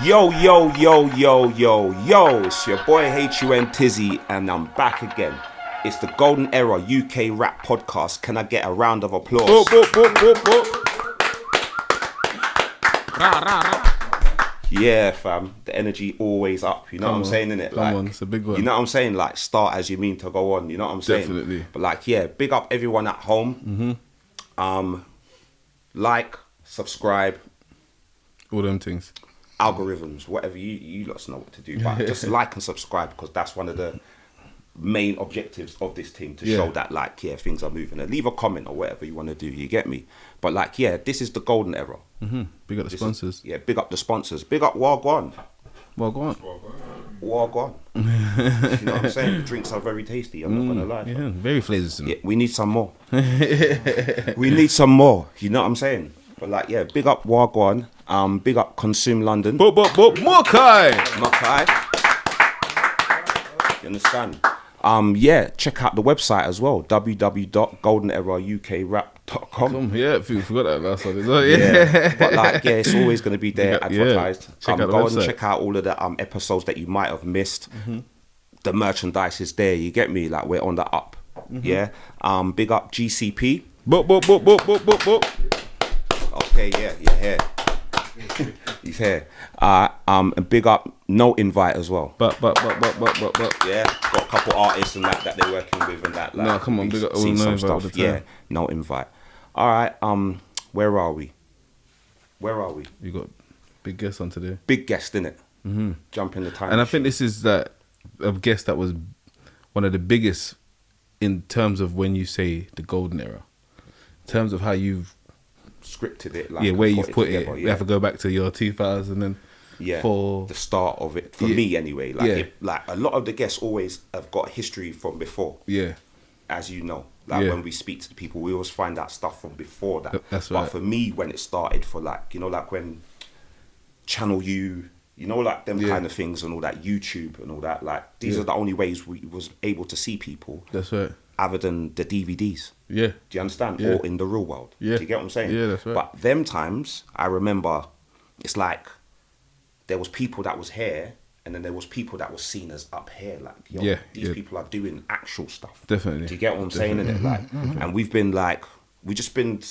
Yo, it's your boy HUN Tizzy, and I'm back again. It's the Golden Era UK Rap Podcast. Can I get a round of applause? Yeah, fam, the energy always up, you know what I'm saying, innit? Come on, it's a big one. You know what I'm saying? Like, start as you mean to go on, you know what I'm saying? Definitely. But like, yeah, big up everyone at home. Like, subscribe. All them things. Algorithms, whatever, you lot know what to do. But just like and subscribe, because that's one of the main objectives of this team, to show that, like, yeah, things are moving. And leave a comment or whatever you want to do, you get me? But like, yeah, this is the Golden Era. Big up the sponsors. Big up the sponsors. Big up Wagwan. Wagwan. You know what I'm saying? The drinks are very tasty, I'm not gonna lie. Yeah, very flavoursome. Yeah, we need some more. We need some more, you know what I'm saying? But like, yeah, big up Wagwan. Big up Consume London. Mokai. You understand? Yeah, check out the website as well, www.goldeneraUKrap.com. Yeah, you forgot that last one as well. Yeah, but like, yeah, it's always going to be there advertised. Check out the go website. and check out all of the episodes that you might have missed. The merchandise is there, you get me? Like, we're on the up. Yeah. Big up GCP. Okay, yeah, you're here. He's here. And big up No Invite as well. But. Yeah, got a couple artists and that they're working with and that. Like, No, come on, big up all see No some Invite all stuff. the time. Yeah, No Invite. All right. Where are we? You got big guests on today. Big guest, innit? Jump in the time. And I think this is a guest that was one of the biggest in terms of when you say the Golden Era. In terms of how you've scripted it, like, where you've put together, it. You have to go back to your 2000 and the start of it for me anyway. Like, like a lot of the guests always have got history from before. Yeah, as you know, like when we speak to the people, we always find out stuff from before that. That's right. But for me, when it started, for like, you know, like when Channel U, you know, like them kind of things and all that, YouTube and all that. Like, these are the only ways we was able to see people. That's right. Other than the DVDs. Yeah. Do you understand? Yeah. Or in the real world. Yeah. Do you get what I'm saying? Yeah, that's right. But them times, I remember, it's like there was people that was here, and then there was people that was seen as up here. Like, yo, these people are doing actual stuff. Definitely. Do you get what I'm saying? Innit? Like, and we've been like, we just been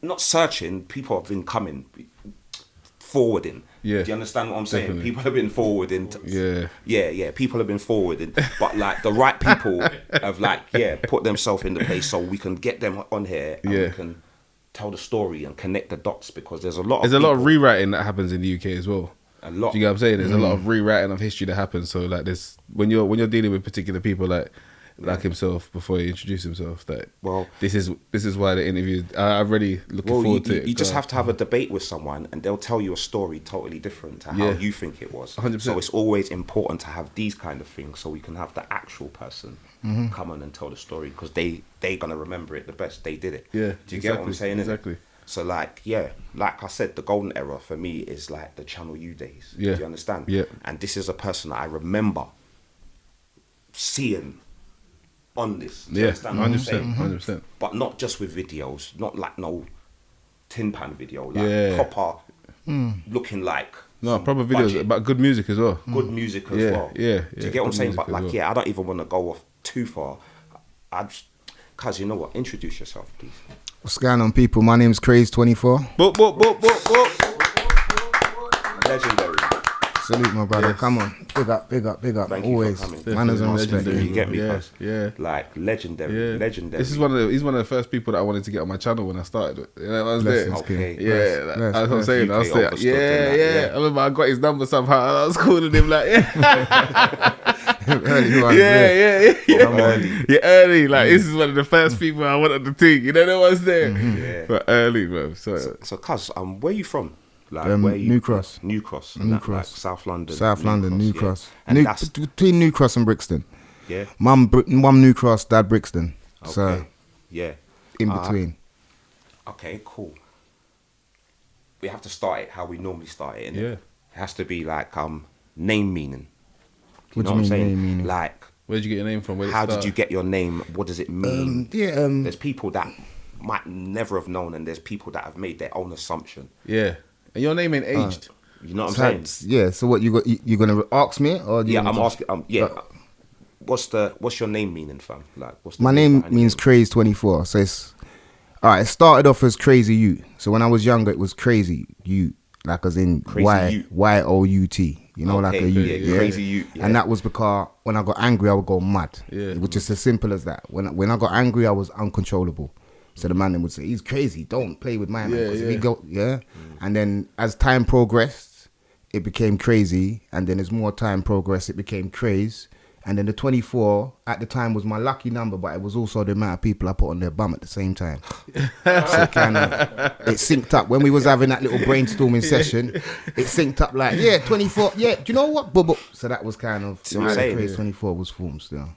not searching. People have been coming, forwarding. Yeah. Do you understand what I'm saying? Definitely. People have been forwarding. People have been forwarding. But like, the right people have like, put themselves in the place so we can get them on here and we can tell the story and connect the dots, because there's a lot of rewriting that happens in the UK as well. A lot. Do you get what I'm saying? There's a lot of rewriting of history that happens. So like, this when you're dealing with particular people like himself, before he introduced himself, that this is why the interview, I'm really looking forward to it. You just have to have a debate with someone and they'll tell you a story totally different to how you think it was. 100%. So it's always important to have these kind of things so we can have the actual person come on and tell the story, because they're going to remember it the best. They did it. Yeah. Do you get what I'm saying? Exactly. So like, like I said, the Golden Era for me is like the Channel U days. Yeah. Do you understand? Yeah. And this is a person that I remember seeing on this. Do you understand what I'm saying? 100%. But not just with videos, not like no tin pan video, like proper looking like proper videos about good music as well. Good music as well. Yeah. Do you get what I'm saying? But like, I don't even want to go off too far. Cuz, you know what? Introduce yourself, please. What's going on, people? My name's Craze24. Legendary. Salute, my brother. Yes. Come on. Big up. Thank always. Manners and respect. You get me, cuz? Yeah. Like, legendary. He's one of the first people that I wanted to get on my channel when I started. You know, I was there. Okay. Yeah. That's what I'm saying. I was there. Yeah. I remember I got his number somehow and I was calling him like, early. Like, this is one of the first people I wanted to take. You know what I was there? But early, bro. So cuz, where are you from? Like, New Cross. Like South London. New Cross. And between New Cross and Brixton. Yeah. Mum New Cross, dad Brixton. Okay. So in between. Okay, cool. We have to start it how we normally start it, innit? Yeah. It has to be like name meaning. What do you mean, name meaning? Like, where did you get your name from? How did you get your name? What does it mean? There's people that might never have known, and there's people that have made their own assumption. Yeah. And your name ain't aged. You know what I'm saying? Yeah. So what you gonna ask me or I'm asking. What's your name meaning, fam? Like, what's the my name means Craze 24. So it's all right. It started off as Crazy Ute. So when I was younger, it was Crazy Ute, like as in Y-O-U-T. You know, like a Ute. Yeah. Crazy Ute. Yeah. And that was because when I got angry, I would go mad. Yeah. It was just as simple as that. When I got angry, I was uncontrollable. So the man would say, "He's crazy. Don't play with my man." If he go, And then as time progressed, it became Crazy. And then as more time progressed, it became Craze. And then the 24 at the time was my lucky number, but it was also the amount of people I put on their bum at the same time. So it synced up. When we was having that little brainstorming session, it synced up like, 24, do you know what? Bubble. So that was kind of, Craze 24 was formed still.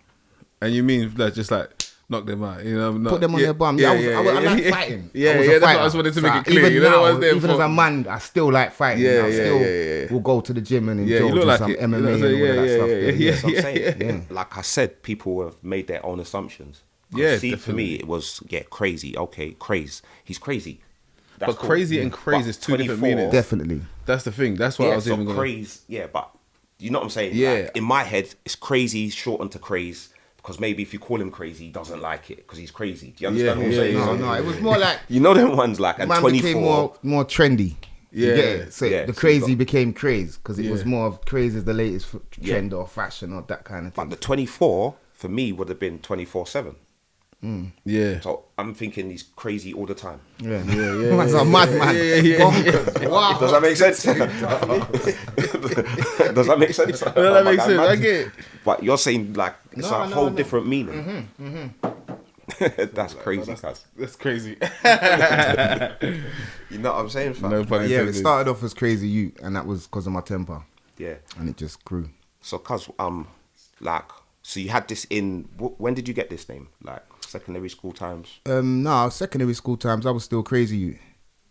And you mean just like, knock them out, you know? Put them on their bum. I like fighting. That's what I just wanted to make it clear. Even as a man, I still like fighting. I still will go to the gym and indulge some MMA and all that stuff. That's what I'm saying. Like I said, people have made their own assumptions. See, for me, it was, crazy. Okay, Craze. He's crazy. But cool. Crazy and Craze is two different meanings. Definitely. That's the thing. That's what I was even going to... Craze, but you know what I'm saying? Yeah. Like, in my head, it's Crazy shortened to Craze. Because maybe if you call him crazy, he doesn't like it because he's crazy. Do you understand what I'm saying? No, it was more like... You know them ones like... And man 24... became more trendy. So the Crazy became Craze because it was more of Craze is the latest trend or fashion or that kind of thing. But the 24, for me, would have been 24/7. Yeah. So I'm thinking he's crazy all the time. Yeah. That's a madman. Wow. Does that make sense? Does that make sense? No, that makes sense. I get it. But you're saying like it's a whole different meaning. That's crazy, cuz. That's crazy. You know what I'm saying, fam? No pun intended. It started off as Crazy Ute, and that was because of my temper. Yeah. And it just grew. So, cuz, so you had this in, when did you get this name? Like, secondary school times? No, secondary school times, I was still Crazy Ute.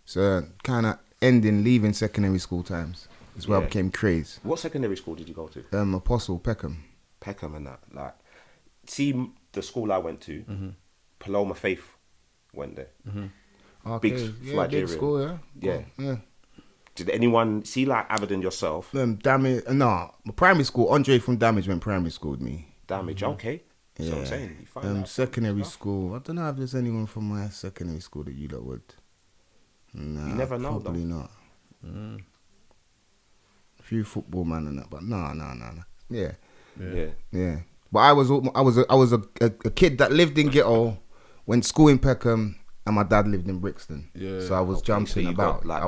So, kind of leaving secondary school times is where I became Craze. What secondary school did you go to? Apostle, Peckham. Peckham and that. Like, see the school I went to, Paloma Faith went there. Okay. Big school, yeah. Did anyone see like Avid and yourself? Damage, my primary school, Andre from Damage went primary school with me. Damage, okay. That's what I'm saying. You find secondary school, I don't know if there's anyone from my secondary school that you lot would. Nah, you never know, probably not. A few football man and that, but no. Yeah. But I was a kid that lived in ghetto, went to school in Peckham, and my dad lived in Brixton. Yeah. So I was jumping about. Like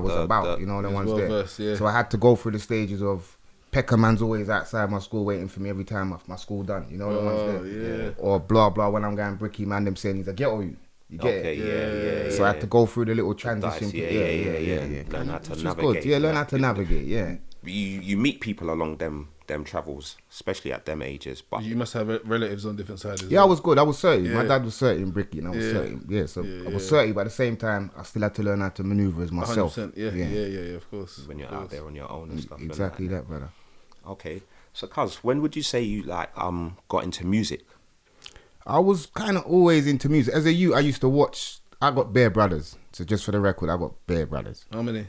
you know, the ones there. Verse, yeah. So I had to go through the stages of Peckham man's always outside my school waiting for me every time my school done. You know, the ones there. Yeah. Or blah blah when I'm going bricky man, them saying he's a ghetto you. You get it? Yeah. So I had to go through the little transition. Yeah. Learn how to navigate. Good. Yeah, learn how to navigate. Yeah. You meet people along them travels, especially at them ages. But you must have relatives on different sides. I was good. I was 30. My dad was 30 in Bricky, and I was 30. Yeah, so I was 30, but at the same time, I still had to learn how to maneuver as myself. 100%. Yeah, of course. When you're out there on your own and stuff. Exactly that, brother. Okay, so cuz, when would you say you got into music? I was kind of always into music. As a youth, I used to watch. I got Bear Brothers. So just for the record, I got Bear Brothers. How many?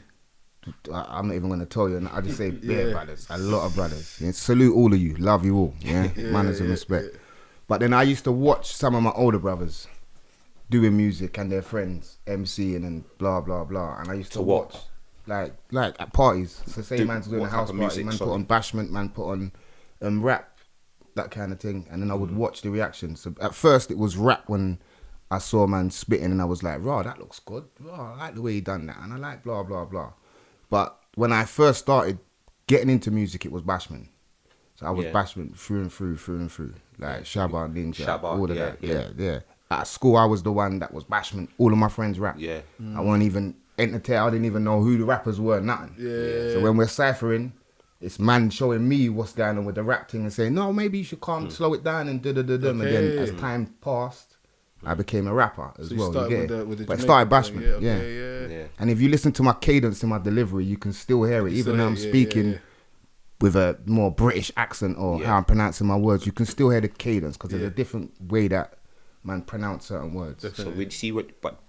I'm not even going to tell you. I just say Bear Brothers. A lot of brothers. Yeah, salute all of you. Love you all. Yeah, manners and respect. Yeah. But then I used to watch some of my older brothers doing music and their friends MCing and blah blah blah. And I used to watch like at parties. So say man's doing a house party, man put on bashment, man put on rap, that kind of thing. And then I would watch the reactions. So at first it was rap when I saw man spitting, and I was like, raw, that looks good. Raw, I like the way he done that, and I like blah blah blah. But when I first started getting into music, it was bashment. So I was bashment through and through. Like Shabba, Ninja, all of that. Yeah. At school, I was the one that was bashment. All of my friends rap. Yeah. I wasn't even entertained. I didn't even know who the rappers were, nothing. Yeah. So when we're ciphering, it's man showing me what's going on with the rap thing and saying, no, maybe you should slow it down and da-da-da-da. And then as time passed, I became a rapper as well. You get it? But it started bashment. Yeah. And if you listen to my cadence in my delivery, you can still hear it. Even though I'm speaking with a more British accent or how I'm pronouncing my words, you can still hear the cadence because there's a different way that man pronounce certain words. Definitely. So we'd see but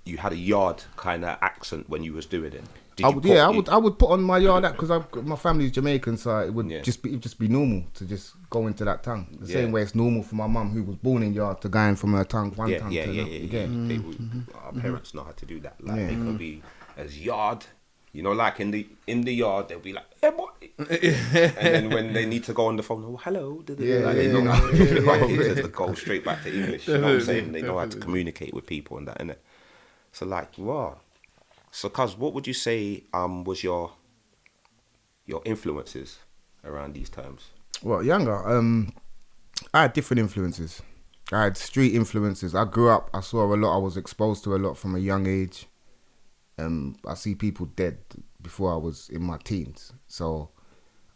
you had a yard kind of accent when you was doing it? I would put on my yard act because my family's Jamaican, so it would just be normal to just go into that tongue. The same way it's normal for my mum, who was born in yard, to go in from her tongue, tongue to Our parents know how to do that. Like they could be as yard, you know, like in the yard, they'll be like, "Hey boy," and then when they need to go on the phone, "Oh hello," they know how to go straight back to English. You know what I'm saying? They know how to communicate with people and that, innit? So like, wow. So, cuz, what would you say was your influences around these times? Well, younger, I had different influences. I had street influences. I grew up, I saw a lot, I was exposed to a lot from a young age. I see people dead before I was in my teens. So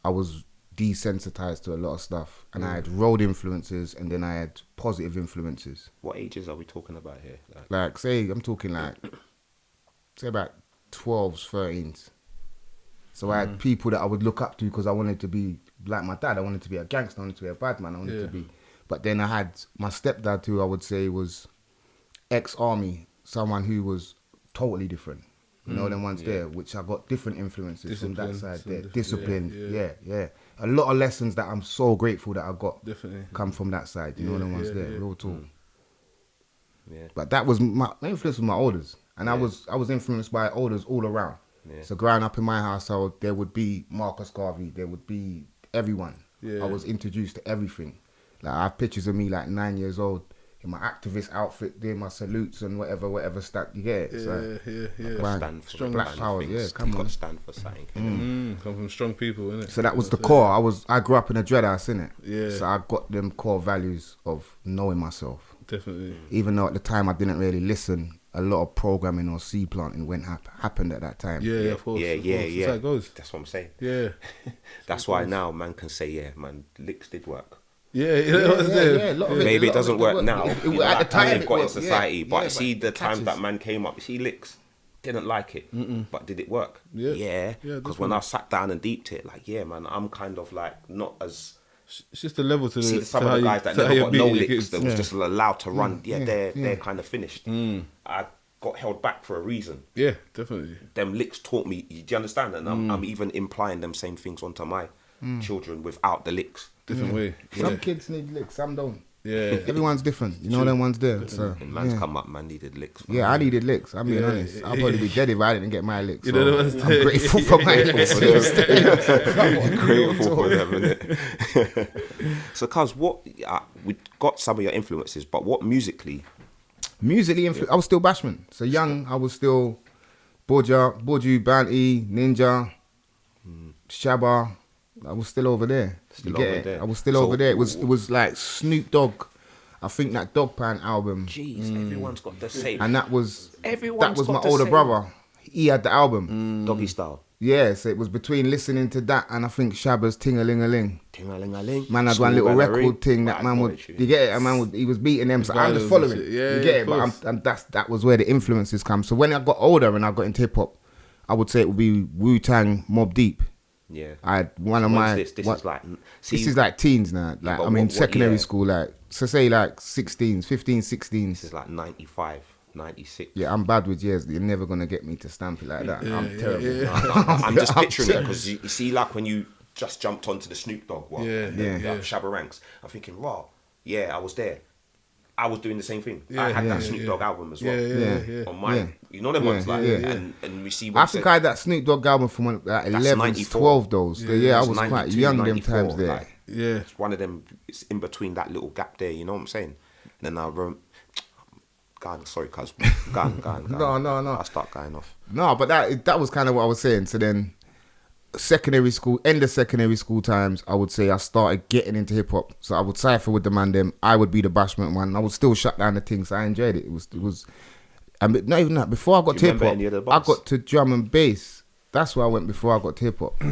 I was desensitized to a lot of stuff. And I had road influences, and then I had positive influences. What ages are we talking about here? Like say, I'm talking like... say about 12s, 13s. So I had people that I would look up to because I wanted to be like my dad. I wanted to be a gangster. I wanted to be a bad man. I wanted to be... But then I had my stepdad, who I would say was ex-army, someone who was totally different. You know, them ones there, which I got different influences from that side there. Discipline, yeah. A lot of lessons that I'm so grateful that I got come from that side. You know, them ones there, real talk. Yeah. But that was my influence was my elders. And I was influenced by elders all around. Yeah. So growing up in my household, there would be Marcus Garvey, there would be everyone. Yeah. I was introduced to everything. Like I have pictures of me like 9 years old in my activist outfit, doing my salutes and whatever stuff. You get it? Stand for strong black power. Yeah, come on. Stand for something. Come from strong people, innit? So that was the core. I grew up in a dread house, innit? Yeah. So I got them core values of knowing myself. Definitely. Even though at the time I didn't really listen. A lot of programming or seed planting happened at that time. Yeah, of course. Yeah. That's how it goes. That's what I'm saying. Yeah. That's why now man can say, man, licks did work. Yeah. Maybe it doesn't work now. At the time, it got in society, but see the time that man came up, see licks didn't like it, but did it work? Yeah. Because when I sat down and deeped it, like, man, I'm kind of like not as. It's just the level to see some of the guys that never got no licks that was just allowed to run. They're kind of finished. I got held back for a reason. Yeah, definitely. Them licks taught me. Do you understand? And I'm even implying them same things onto my children without the licks. Different way. Some kids need licks, some don't. Yeah. Everyone's different. You know them ones there. So and man's come up, man needed licks. Man. Yeah, I needed licks. I'm being honest. I'll probably be dead if I didn't get my licks. So I'm grateful for my licks. Grateful for them, innit? So, cuz, what we got some of your influences, but what musically? I was still Bashman. So young, I was still Boju, Banty, Ninja, Shabba. I was still over there. I was still over there. It was like Snoop Dogg. I think that Dog Pound album. Jeez, everyone's got the same. And that was my older brother. He had the album. Doggy Style. Yeah, so it was between listening to that and I think Shabba's Ting-a-ling-a-ling. Ting-a-ling-a-ling. Man had one little record thing that man would, you get it? He was beating them, so I'm just following. Yeah, you get it? But that was where the influences come. So when I got older and I got into hip hop, I would say it would be Wu-Tang, Mobb Deep. Yeah. I had one of my... This is like... this is like teens now. Like, I mean, secondary school, like, so say like 16s, 15, 16s. This is like 95, 96. Yeah, I'm bad with years. You're never going to get me to stamp it like that. I'm terrible. Yeah. No, I'm just picturing it because you see, like, when you just jumped onto the Snoop Dogg one, Shabba Ranks, I'm thinking, raw. Yeah, I was there. I was doing the same thing. I had that Snoop Dogg album as well. On mine. You know them ones, like, and we see what I think I had that Snoop Dogg album from like 11, 12 those. I was quite young them times there. Like, it's one of them, it's in between that little gap there, you know what I'm saying? And then I wrote, sorry, cuz, gone. No. I start going off. No, but that was kind of what I was saying. So then, secondary school, end of secondary school times, I would say I started getting into hip hop. So I would cypher with the man them. I would be the bashment one. I would still shut down the things. So I enjoyed it. It was, and not even that. Before I got to hip hop, I got to drum and bass. That's where I went before I got to hip hop.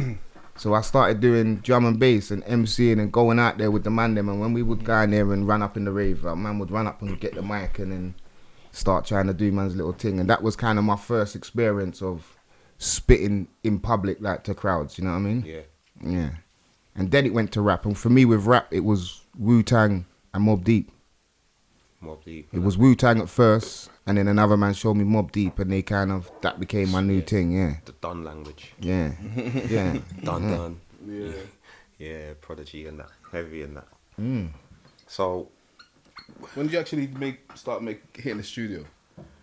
So I started doing drum and bass and MCing and going out there with the man them. And when we would go in there and run up in the rave, man would run up and get the mic and then start trying to do man's little thing. And that was kind of my first experience of spitting in public, like to crowds, you know what I mean? Yeah. And then it went to rap. And for me with rap, it was Wu-Tang and Mobb Deep. Mobb Deep. It was Wu-Tang at first, and then another man showed me Mobb Deep, and that became my new thing. Yeah. The Dun language. Yeah. Yeah. Dun. Yeah. Yeah, Prodigy and that, Heavy and that. So, when did you actually start hitting the studio?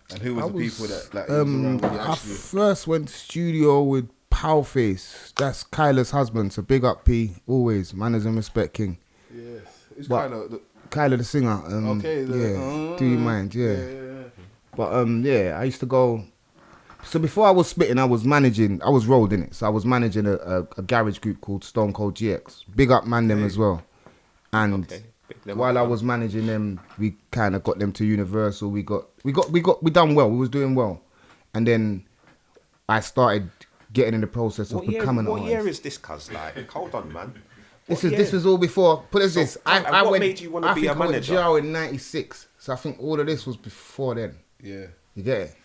And who was the people that was around when you I actually... first went to studio with Powface. That's Kyla's husband. So big up P. Always manners and respect, King. Yes, it's Kyla. Kyla the singer. Okay. Do you mind? Yeah. But I used to go. So before I was spitting, I was rolled in it. So I was managing a garage group called Stone Cold GX. Big up man them as well. And while I was managing them, we kind of got them to Universal. We done well. We was doing well. And then I started getting in the process of becoming an artist. What year is this, cuz? Like, hold on, man. This was all before. Put it this. What made you want to be a manager? I went in '96. So I think all of this was before then. Yeah. You get it?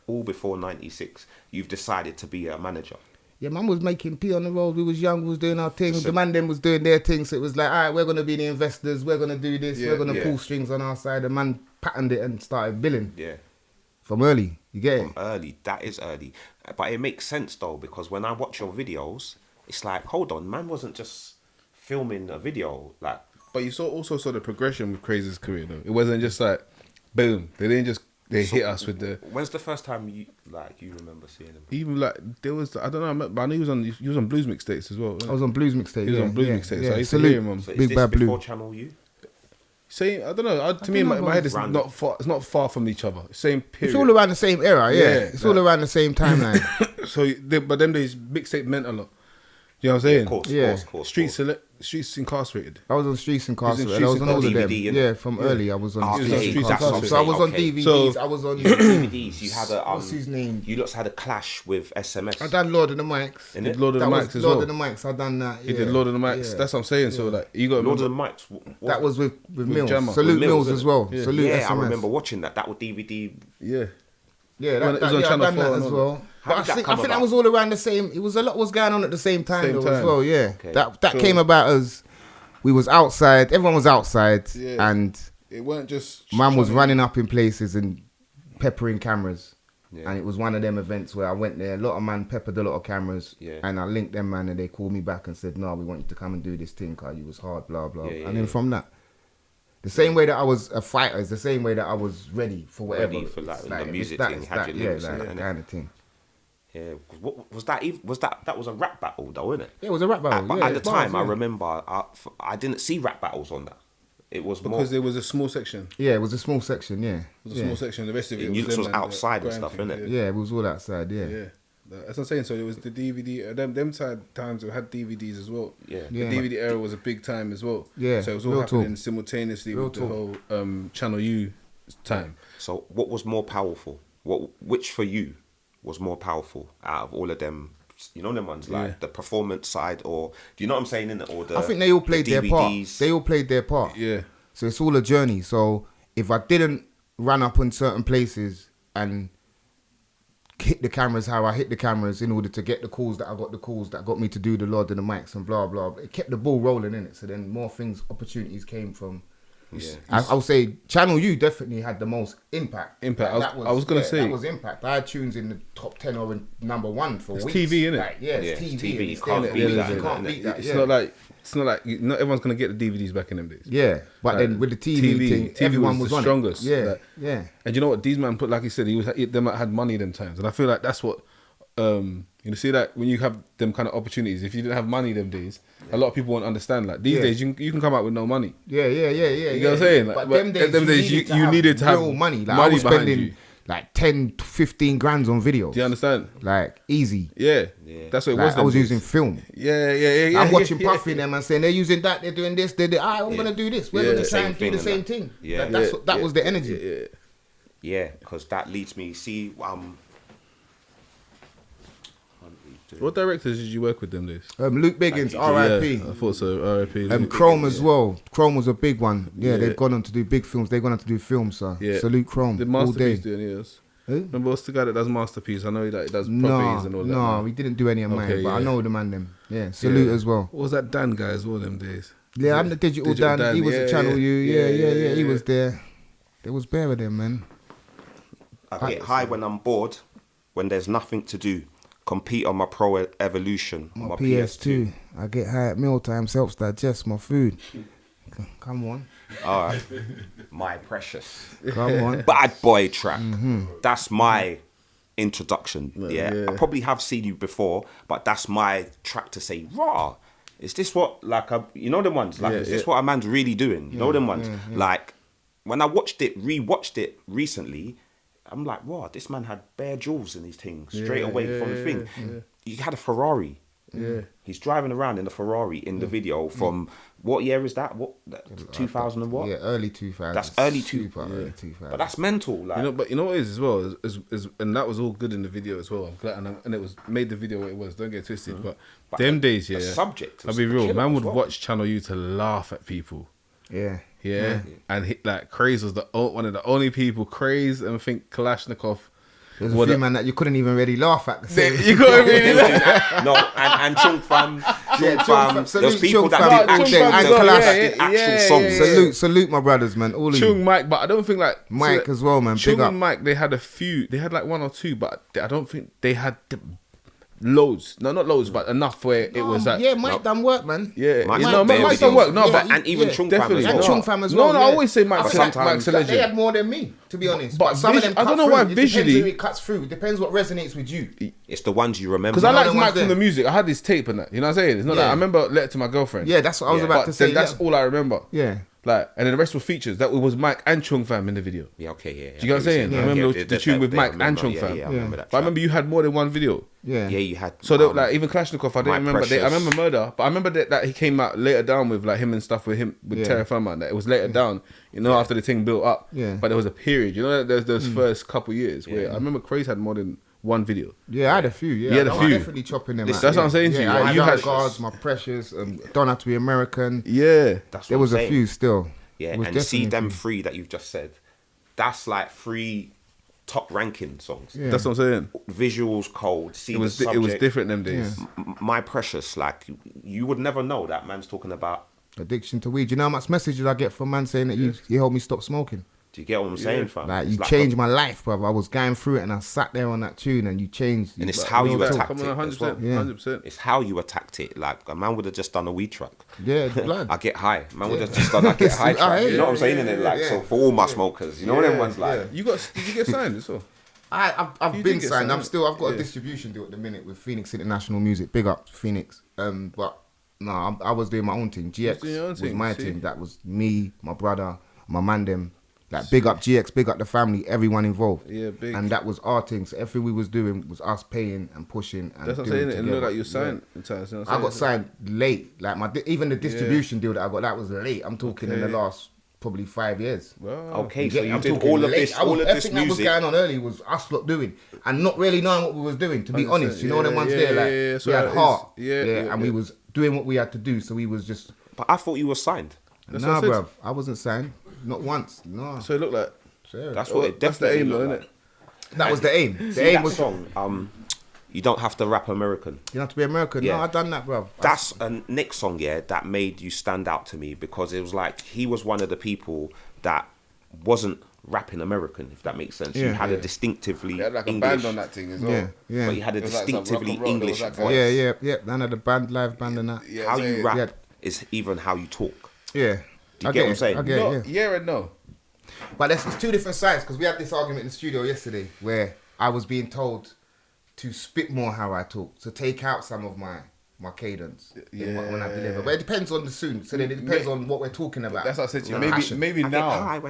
All before '96, you've decided to be a manager. Yeah, man was making P on the road. We was young, we was doing our thing. The man them was doing their thing. So it was like, all right, we're going to be the investors. We're going to do this. We're going to pull strings on our side. The man patterned it and started billing. Yeah. From early. You get it? From early. That is early. But it makes sense, though, because when I watch your videos, it's like, hold on, man wasn't just filming a video. Like, but you also saw the progression with Craze's career, though. It wasn't just like, boom. They didn't just... They hit us with the... When's the first time you remember seeing him? Even like, there was... I don't know, but I know he was on Blues Mixtapes as well. I was on Blues Mixtapes. He was on Blues Mixtapes. Yeah. So I used to hear him on... So Big Bad Blue. before Channel U? Same, I don't know. To me, in my head, it's not far from each other. Same period. It's all around the same era, yeah. It's all around the same timeline. But them days, mixtape meant a lot. You know what I'm saying? Of course. Streets Incarcerated. I was on Streets Incarcerated. I was on all of them. Yeah, from early I was on Streets Incarcerated. So I was on DVDs. I was on DVDs. You had a what's his name? You lots had a clash with SMS. I done Lord of the Mics. Did Lord of the Mics as well. Lord of the Mics. I done that. He did Lord of the Mics. That's what I'm saying. So like, you got Lord of the Mics. That was with Mills. Jammer. Salute Mills as well. Salute SMS. I remember watching that. That was DVD. Yeah, it was on Channel 4 as well. But I think that was all around the same. It was a lot was going on at the same time as well. Yeah, that came about as we was outside. Everyone was outside, and it weren't just man was running up in places and peppering cameras. Yeah. And it was one of them events where I went there. A lot of man peppered a lot of cameras, and I linked them man, and they called me back and said, "No, we want you to come and do this thing, cause you was hard, blah blah." And then from that. The same way that I was a fighter is the same way that I was ready for whatever. Ready for like the music thing, had your lyrics in that kind of thing. Yeah, what was that? That was a rap battle, though, isn't it? Yeah, it was a rap battle. But at the time, I remember I didn't see rap battles on that. It was because there was a small section. Yeah, it was a small section. Yeah, it was a small section. The rest of it was outside and stuff, innit? Yeah, it was all outside. Yeah. That's what I'm saying. So it was the DVD. Them times we had DVDs as well. Yeah. The DVD era was a big time as well. Yeah. So it was all happening simultaneously with the whole Channel U time. So what was more powerful? Which for you was more powerful out of all of them? You know them ones like the performance side, or do you know what I'm saying? I think they all played their part. They all played their part. Yeah. So it's all a journey. So if I didn't run up in certain places and hit the cameras how I hit the cameras in order to get the calls that I got, the calls that got me to do the Lord and the Mics and blah blah. It kept the ball rolling in it. So then more opportunities came from. Yeah. I would say Channel U definitely had the most impact. I was gonna say that was impact. I had tunes in the top 10 or in number 1 for weeks. TV, innit? Like, it's TV. You can't beat that. It's not like not everyone's gonna get the DVDs back in them days. Yeah, but then with the TV thing, everyone was the on strongest. It. Yeah. And you know what? These man put, like he said, them had money them times, and I feel like that's what. You see that when you have them kind of opportunities, if you didn't have money them days, a lot of people won't understand. Like these days, you can come out with no money. Yeah. You know what I'm saying? Like, but them days, you needed to have real money. Like, I was spending like 10 to 15 grand on videos. Do you understand? Like easy. Yeah. That's what it was. I was using film. Yeah. I'm watching Puffy them and saying they're using that, they're doing this, I'm gonna do this. We're gonna try and do the same thing. Yeah. That was the energy. Yeah, because that leads me. See, what directors did you work with them days? Luke Biggins, R.I.P. I thought so, R.I.P. Chrome as well. Chrome was a big one. Yeah, they've gone on to do big films. They've gone on to do films, so salute Chrome. Did Masterpiece do any of this? Remember what's the guy that does Masterpiece? I know he does properties and all that. No, we didn't do any of mine, but I know the man them. Yeah, salute as well. What was that Dan guy as well them days? Yeah, I'm the Digital Dan. He was at Channel U. Yeah, he was there. There was bare of them, man. I get high when I'm bored, when there's nothing to do. Compete on my Pro Evolution. My PS2. I get high at mealtime, helps digest my food. Come on. All right. My Precious. Come on. Bad boy track. That's my introduction. Yeah. I probably have seen you before, but that's my track to say, raw. Is this what, like, you know them ones? Like, is this what a man's really doing? You know them ones? Like, when I rewatched it recently, I'm like, wow, this man had bare jewels in his thing straight away from the thing. He had a Ferrari. He's driving around in a Ferrari in the video from what year is that? 2000 and what? Yeah, early 2000s. That's early early 2000s. But that's mental. Like, but you know what it is as well, is and that was all good in the video as well. I'm glad, and it was made the video what it was. Don't get twisted. But them days, the subject. I'll be real. Man would watch Channel U to laugh at people. Yeah. And like Craze was one of the only people, Craze and I think Kalashnikov. There's a few man that you couldn't even really laugh at. You couldn't really laugh. No, and Chung Fam. There's people Chung that Fam, did actual songs. Salute my brothers, man. All of Chung, you. Mike, but I don't think like Mike as well, man. Chung Big up. and Mike, they had a few. They had like one or two, but I don't think they had loads. No, not loads, but enough where it was like. Yeah, Mike done work, man. Yeah, Mike's Mike's done work. No, but and even Chung Fam definitely. as well. And Chung Fam as well. No, I always say Mike's sometimes a legend. They had more than me, to be honest. But some of them I don't know why visually. It depends who it cuts through. It depends what resonates with you. It's the ones you remember. Because I like liked Mike from the music. I had this tape and that. You know what I'm saying? It's not that I remember Letter to My Girlfriend. Yeah, that's what I was about to say. That's all I remember. Yeah. Like, and then the rest were features. That was Mike and Chung Fam in the video. Yeah, okay, yeah. Do you get what I'm saying? I remember the tune with Mike and Chung Fam. Yeah, I remember that. But I remember you had more than one video. Yeah, you had. So like even Kalashnikov, I didn't remember. I remember Murder, but I remember that he came out later down with like him and stuff with Terra Firma. That it was later down, after the thing built up. Yeah. But there was a period, there's those first couple years where I remember Craze had more than one video. Yeah, I had a few. Yeah, you had a few. Definitely chopping them out. That's what I'm saying to you. I You had had Guards, My Precious, Don't Have to Be American. Yeah, there was a few still. Yeah, and see them three that you've just said. That's like 3 top ranking songs. Yeah. That's what I'm saying. Visuals cold. See, it was different them days. My Precious, like you would never know that man's talking about addiction to weed. You know how much messages I get from man saying that you helped me stop smoking. Do you get what I'm saying, fam? Like you changed my life, brother. I was going through it and I sat there on that tune and you changed. And it's how you attacked it. 100%. 100%. It's how you attacked it. Like a man would have just done a weed track. Yeah, blood. I get high. Man would have just done I get high track. You know what I'm saying? In it, like so for all my smokers. You know what everyone's like. Did you get signed as well? I've been signed. I've got a distribution deal at the minute with Phoenix International Music. Big up Phoenix. But no, I was doing my own thing. GX was my thing. That was me, my brother, my man them. Like big up GX, big up the family, everyone involved. Yeah, big. And that was our thing. So everything we was doing was us paying and pushing. And that's what I'm saying. It looked like you signed. I got signed late. Like even the distribution deal that I got, that was late. I'm talking in the last probably 5 years. Wow. Okay, so you did all of this, everything that was going on early was us lot doing and not really knowing what we was doing. To be honest, you know them ones there. Like we had heart. And we was doing what we had to do. So we was just. But I thought you were signed. Nah, bruv, I wasn't signed. Not once, no. So it looked like that's what it definitely looked like. Isn't it? That was the aim. The aim was song. You don't have to rap American. You don't have to be American. Yeah. No, I done that, bro. That's a Nick song, that made you stand out to me because it was like he was one of the people that wasn't rapping American, if that makes sense. You had a distinctively had like a English band on that thing as well. Yeah. But you had a distinctively English voice. Yeah. Then had a live band and that. Yeah, how you rap is even how you talk. Yeah. Do you get what I'm saying? I get it, yeah and no. But it's 2 different sides because we had this argument in the studio yesterday where I was being told to spit more how I talk, to take out some of my cadence when I deliver. But it depends on the tune. So then it depends on what we're talking about. That's what I said to you. Maybe now.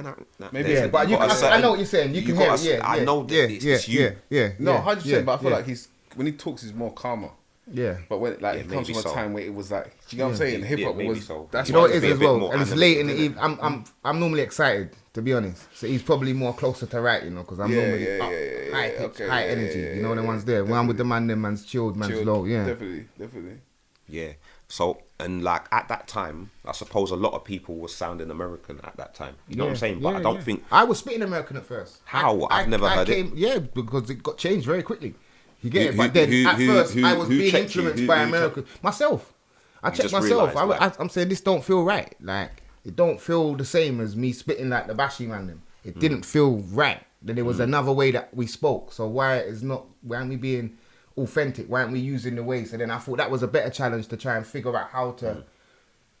Maybe but you I know what you're saying. You can hear it. I know that it's you. Yeah. No, 100%. But I feel like when he talks, he's more calmer. Yeah, but when it comes from a time where it was like, do you know what I'm saying? Hip hop was. That's what it is as well, and it's late in the evening. I'm normally excited, to be honest. So he's probably more closer to writing, because I'm normally high energy. You know, the ones there. When I'm with the man, the man's chilled, man's low. Yeah, definitely. Yeah. So and like at that time, I suppose a lot of people were sounding American at that time. You know what I'm saying? But I don't think I was spitting American at first. How? I've never heard it. Yeah, because it got changed very quickly. You get it? But then at first I was being influenced by America. Myself. I checked myself. I'm saying this don't feel right. Like it don't feel the same as me spitting like the Bashi man them. It didn't feel right. That there was another way that we spoke. So why aren't we being authentic? Why aren't we using the way? So then I thought that was a better challenge to try and figure out how to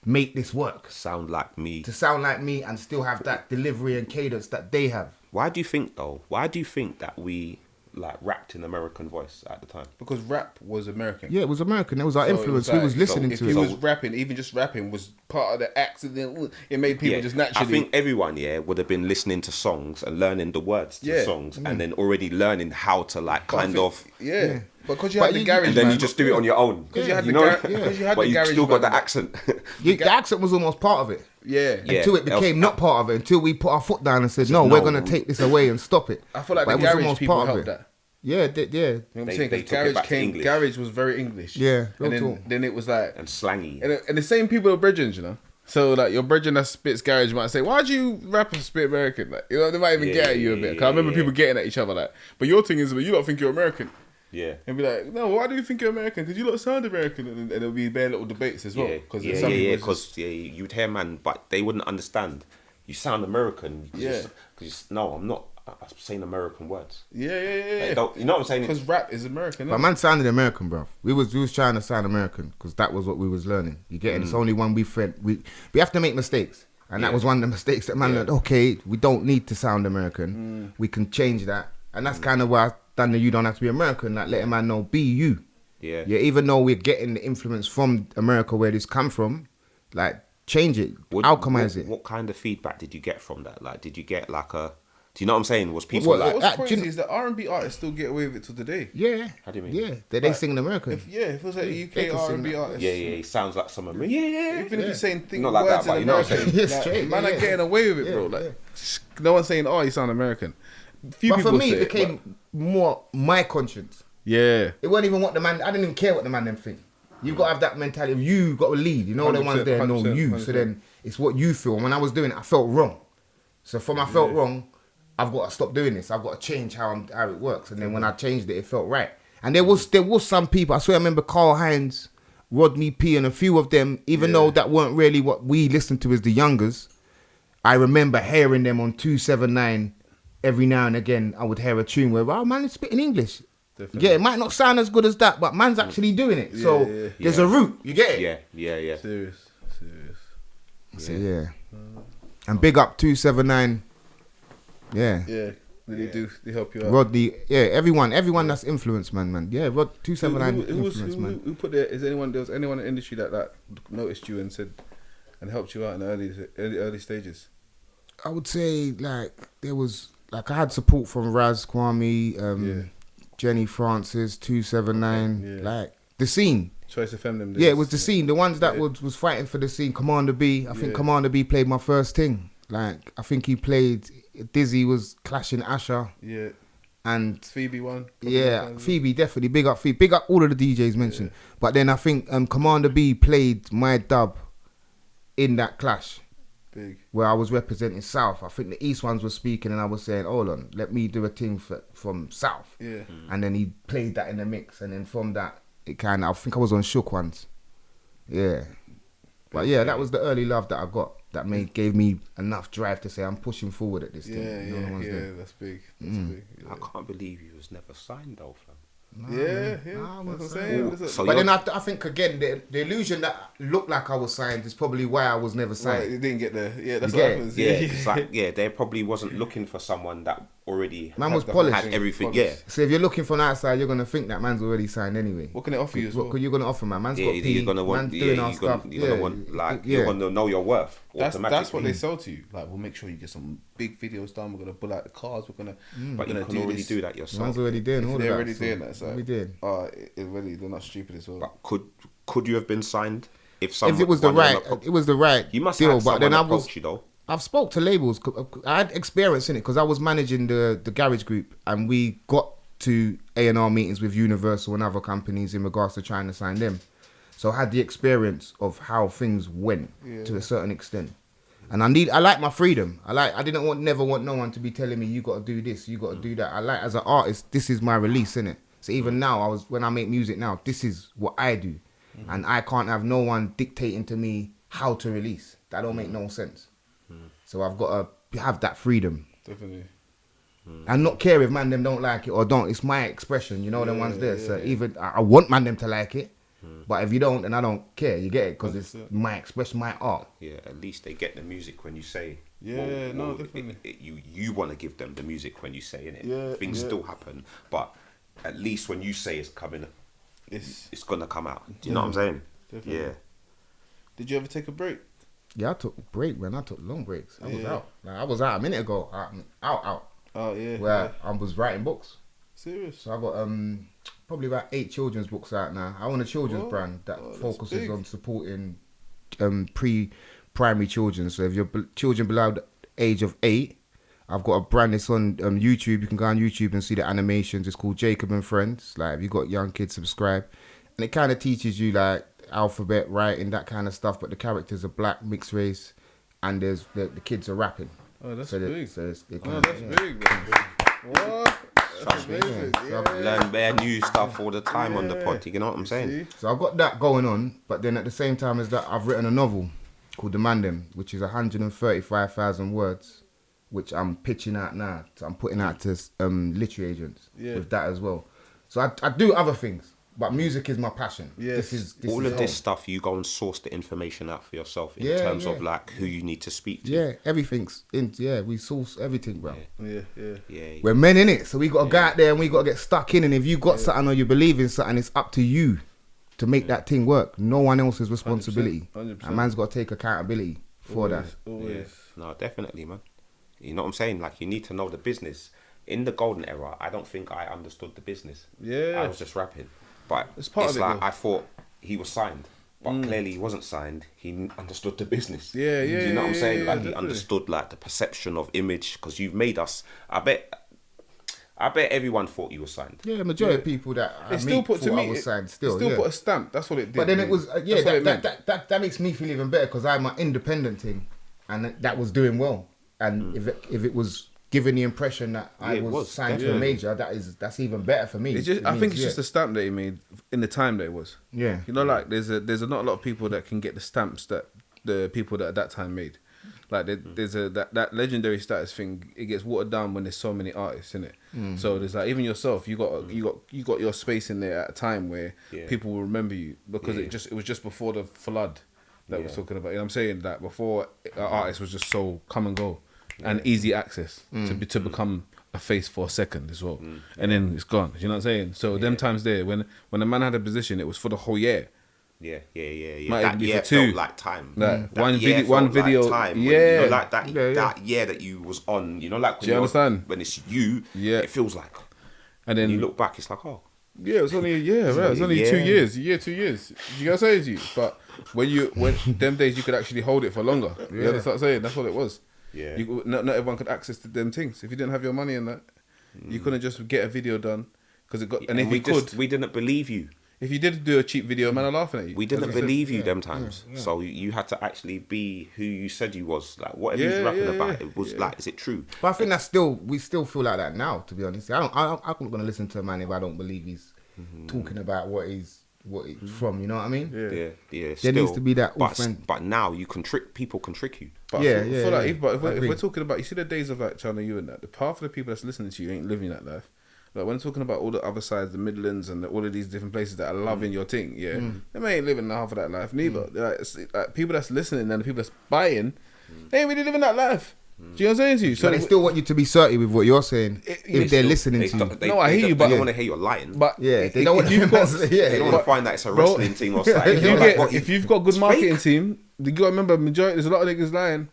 make this work. Sound like me. To sound like me and still have that delivery and cadence that they have. Why do you think that we like rapped in American voice at the time? Because rap was American. Yeah, it was American. It was our influence. We was listening to it. If he was rapping, even just rapping was part of the accident. It made people just naturally. I think everyone would have been listening to songs and learning the words to songs, and then already learning how to like kind of. Yeah. Because you had the garage, and then you just do it on your own. Because you had the garage, but you still got the accent. The accent was almost part of it. Yeah. Until it became not part of it. Until we put our foot down and said, no, we're going to take this away and stop it. I feel like the garage people helped that. Yeah, yeah. You know what I'm saying? Because garage was very English. Yeah. And then it was like... And slangy. And the same people are brethren, you know? So like your brethren that spits garage might say, why'd you rap and spit American? Like, you know, they might even get at you a bit. Cause I remember people getting at each other like, but your thing is, you don't think you're American. Yeah. And be like, no, why do you think you're American? Because you lot sound American. And there'll be bare little debates as well. Because you'd hear man, but they wouldn't understand. You sound American. No, I'm not. I'm saying American words. Yeah. You know what I'm saying? Because rap is American. But man sounded American, bro. We was trying to sound American because that was what we was learning. You get it? It's only one we have to make mistakes. And that was one of the mistakes that man learned. Okay, we don't need to sound American. We can change that. And that's kind of where I done the you don't have to be American, like letting man know, be you. Yeah, even though we're getting the influence from America where this come from, like change it, alchemize it. What kind of feedback did you get from that? Like, did you get like a... Do you know what I'm saying? Was people like... What's crazy is that R&B artists still get away with it to today. Yeah. How do you mean? Yeah, they sing in American. If it was like a UK R&B artist. Yeah, he sounds like some American. Even if you're saying things not like words that, but in you know what I'm American, saying? man are getting away with it, bro. Like, no one's saying, oh, you sound American. But for me, it became more my conscience. Yeah. It wasn't even what the man... I didn't even care what the man them think. You got to have that mentality of you got to lead. You know the ones there know you. 100%. So then it's what you feel. And when I was doing it, I felt wrong. So from I felt wrong, I've got to stop doing this. I've got to change how it works. And then when I changed it, it felt right. And there was some people, I swear I remember Carl Hines, Rodney P, and a few of them, even though that weren't really what we listened to as the youngers, I remember hearing them on 279 every now and again. I would hear a tune where, oh man, it's spitting English. Definitely. Yeah, it might not sound as good as that, but man's actually doing it. So there's a route, you get it? Yeah. Serious. So and big up 279. Yeah. They help you out. Rodney, everyone that's influenced, man. Yeah, Rod 279 influence, man. Who put there? There was anyone in the industry that noticed you and said and helped you out in the early stages? I would say there was I had support from Raz Kwame, Jenny Francis, 279, the scene. Choice FM them days. Yeah, it was the scene. The ones that was fighting for the scene. Commander B. I think Commander B played my first thing. I think he played. Dizzy was clashing Asher. Yeah. And Phoebe won. Phoebe definitely. Big up Phoebe. Big up all of the DJs mentioned. Yeah. But then I think Commander B played my dub in that clash. Big. Where I was representing South. I think the East ones were speaking and I was saying, hold on, let me do a thing from South. Yeah. And then he played that in the mix. And then from that, it kind of, I think I was on Shook once. Yeah. But that was the early love that I got. That gave me enough drive to say I'm pushing forward at this thing. That's big. That's big. Yeah. I can't believe you was never signed though, fam. That's what I'm saying. But then I think again the illusion that looked like I was signed is probably why I was never signed. Right, you didn't get the that's what happens. It's like they probably wasn't looking for someone that already was polished. Had everything. Polished. So if you're looking from the outside, you're gonna think that man's already signed anyway. What can it offer you as well? What you're gonna offer, man? Man's got P. You're gonna want. You're gonna want you're gonna know your worth. That's what they sell to you. Like, we'll make sure you get some big videos done. We're gonna pull out the cars. We're gonna. But you can already do that yourself. Man's already doing all of that. They're already doing that. So we did. They're not stupid as well. But could you have been signed if it was the right you must deal? have but then approach you though. I've spoke to labels. I had experience in it because I was managing the garage group and we got to A&R meetings with Universal and other companies in regards to trying to sign them. So I had the experience of how things went to a certain extent. And I like my freedom. I never want no one to be telling me you got to do this, you got to do that. I like as an artist, this is my release, innit? So even now, when I make music now, this is what I do. And I can't have no one dictating to me how to release. That don't make no sense. So I've got to have that freedom. Definitely. And not care if man them don't like it or don't. It's my expression, you know, them ones there. So even I want man them to like it, but if you don't, then I don't care. You get it? Because it's my expression, my art. Yeah, at least they get the music when you say. Yeah, definitely. You want to give them the music when you say it. Yeah, things still happen, but at least when you say it's coming, it's gonna come out. Do you know what I'm saying? Definitely. Yeah. Did you ever take a break? Yeah, I took a break, man. I took long breaks. I was out. Like, I was out a minute ago. Out. Oh yeah. Where I was writing books. Serious? So I got probably about 8 children's books out now. I own a children's brand that focuses on supporting pre-primary children. So if you're children below the age of 8, I've got a brand that's on YouTube. You can go on YouTube and see the animations. It's called Jacob and Friends. Like, if you got young kids, subscribe. And it kind of teaches you like alphabet, writing, that kind of stuff. But the characters are black, mixed race, and there's the kids are rapping. Oh, that's so big. That's big, man. What? Trust me. I've learned bare new stuff all the time on the pod. You know what I'm saying? So I've got that going on, but then at the same time as that, I've written a novel called The Man Them, which is 135,000 words, which I'm pitching out now. So I'm putting out to literary agents with that as well. So I do other things. But music is my passion. Yes. This all is of this stuff, you go and source the information out for yourself in terms of like who you need to speak to. Yeah, everything's in. Yeah, we source everything, bro. Yeah. We're men in it, so we got to go out there and we got to get stuck in. And if you got something or you believe in something, it's up to you to make that thing work. No one else's responsibility. 100%. A man's got to take accountability for that. Always. Yeah. No, definitely, man. You know what I'm saying? Like, you need to know the business. In the golden era, I don't think I understood the business. Yeah. I was just rapping. But it's part of it, like though. I thought he was signed, but clearly he wasn't signed. He understood the business. Yeah. Do you know what I'm saying? Like, definitely. he understood like the perception of image, because you've made us. I bet everyone thought he was signed. Yeah, majority of people that I still meet put to thought me. I was signed. It Still put a stamp. That's what it did. But then it was that makes me feel even better because I'm an independent thing, and that was doing well. And if it was giving the impression that I was signed to a major, that's even better for me. I think it's just a stamp that he made in the time that it was. Yeah, you know, like there's not a lot of people that can get the stamps that the people that at that time made. Like there's that legendary status thing. It gets watered down when there's so many artists in it. So there's like, even yourself, you got your space in there at a time where people will remember you because it was just before the flood that we're talking about. You know what I'm saying? That before an artist was just so come and go. And easy access to become a face for a second as well, and then it's gone. You know what I'm saying? So them times there, when a man had a position, it was for the whole year. Yeah. Might That be year for two. felt like time. Like That one video. Like time. Yeah, when, you know, like that year that you was on. You know, like when do you understand? When it's you, it feels like. And then you look back, it's like, oh. Yeah, it was only a year, right? It was only 2 years. 2 years. You gotta say it to you. But when them days you could actually hold it for longer. You know what I'm saying? That's what it was. Yeah. Not everyone could access to them things. If you didn't have your money in that, you couldn't just get a video done because it got. And if we didn't believe you. If you did do a cheap video, man are laughing at you. We didn't believe you them times. Yeah. So you had to actually be who you said you was. Like, whatever you was rapping about, it was like, is it true? But I think we still feel like that now. To be honest, I'm not gonna listen to a man if I don't believe he's talking about what he's from. You know what I mean? Yeah. There needs to be that. But now people can trick you. But if we're talking about, you see the days of like China, you and that, the half of the people that's listening to you ain't living that life. Like when talking about all the other sides, the Midlands and all of these different places that are loving your thing, them ain't living half of that life neither. Like people that's listening and the people that's buying, they ain't really living that life. Do you know what I'm saying to you? So they still want you to be certain with what you're saying if they're listening to you. No, I hear you, but they don't want to hear you're lying. But they don't want to find that it's a wrestling thing or something. If you've got a good marketing team, you got to remember, there's a lot of niggas lying.